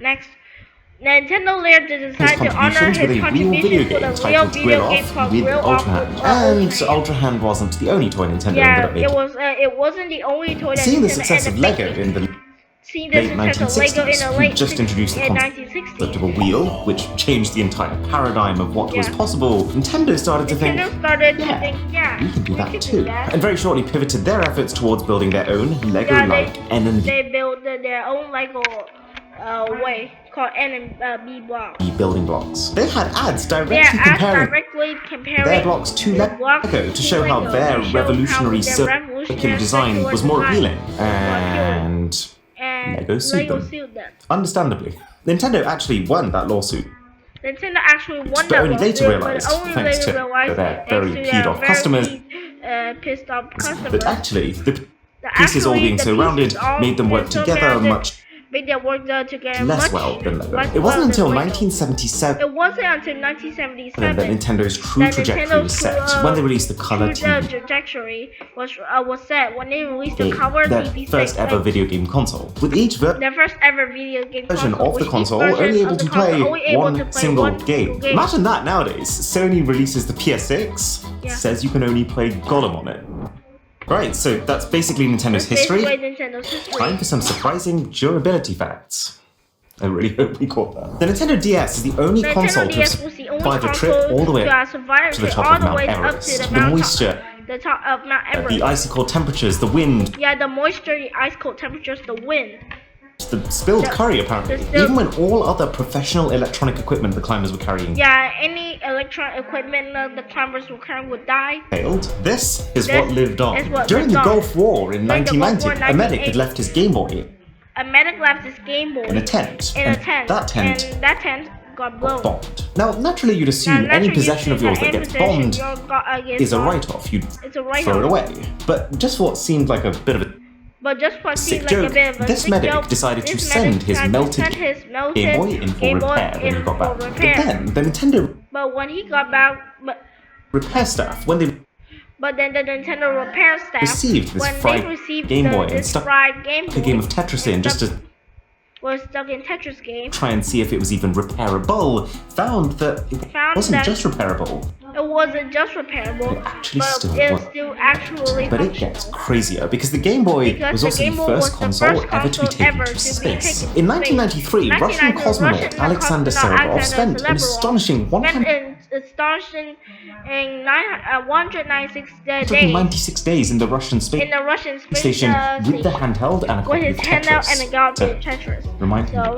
Next, Nintendo later His decided to honor contributions with his a real contributions video with game a real titled video game Grill-Off called with Grill Off with Ultra Hand. And Ultra Ultra Hand wasn't the only toy Nintendo ended up Yeah, making. it wasn't the only toy that Seeing the Nintendo success of ended Lego making. in the Seeing the late success of Lego in 1960s, the who late just introduced the concept 1960s. of a wheel, which changed the entire paradigm of what was possible, Nintendo started to think, yeah, we can do we that can too. And very shortly pivoted their efforts towards building their own Lego-like N&B They built their own Lego way called N&B blocks. building blocks. They had ads directly comparing their blocks to Lego to show how their revolutionary circular design was more appealing. And Lego sued them. Understandably. Nintendo actually won that lawsuit. Nintendo actually won but that only later lawsuit, realized, but only thanks later to realized their very peed off pissed off customers. But actually, the pieces all being so rounded made them work together much less well than Lego. It wasn't until 1977 that Nintendo's true trajectory was set, when they released the Color TV trajectory was set when they released the Color their TV first ever video game console. With each their first ever video game version of the console only able to play one single game. Imagine that nowadays. Sony releases the PS6, says you can only play Gollum on it. Right, so that's basically Nintendo's history. Time for some surprising durability facts. I really hope we caught that. The Nintendo DS is the only console to survive a trip all the way up to the top of Mount Everest. The moisture, the icy cold temperatures, the wind. Yeah, the moisture, the ice cold temperatures, the wind. The spilled curry, apparently. Even when all other professional electronic equipment the climbers were carrying any electronic equipment the climbers were carrying would die. Failed. This is what lived on. During the Gulf War in 1990, a medic had left his Game Boy in a tent. That tent got blown. Bombed. Now, naturally, you'd assume any possession of yours that gets bombed is a write-off. You'd throw it away. But just for what seemed like a bit of a sick joke, this medic decided to send his melted Game Boy in for repair when he got back. But then, the Nintendo repair staff, when they received this fried Game Boy and stuck a game of Tetris in just to try and see if it was even repairable, found that it wasn't just repairable. It wasn't just repairable, It actually but still it's was. still actually But it functional. gets crazier because the Game Boy was also the first console ever to be taken to space. In 1993, Russian cosmonaut Alexander Serebov spent an astonishing 196 days in the Russian space station with the handheld and a copy of Tetris. Remind him of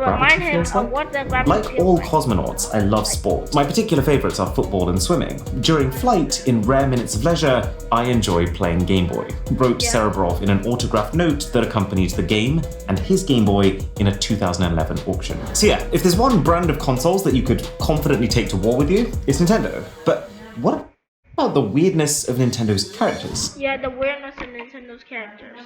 what that feels like? Like all cosmonauts, I love sport. My particular favourites are football and swimming. During flight, in rare minutes of leisure, I enjoy playing Game Boy, wrote Serebrov in an autographed note that accompanied the game and his Game Boy in a 2011 auction. So yeah, if there's one brand of consoles that you could confidently take to war with you, it's Nintendo. But what about the weirdness of Nintendo's characters? Yeah, the weirdness of Nintendo's characters.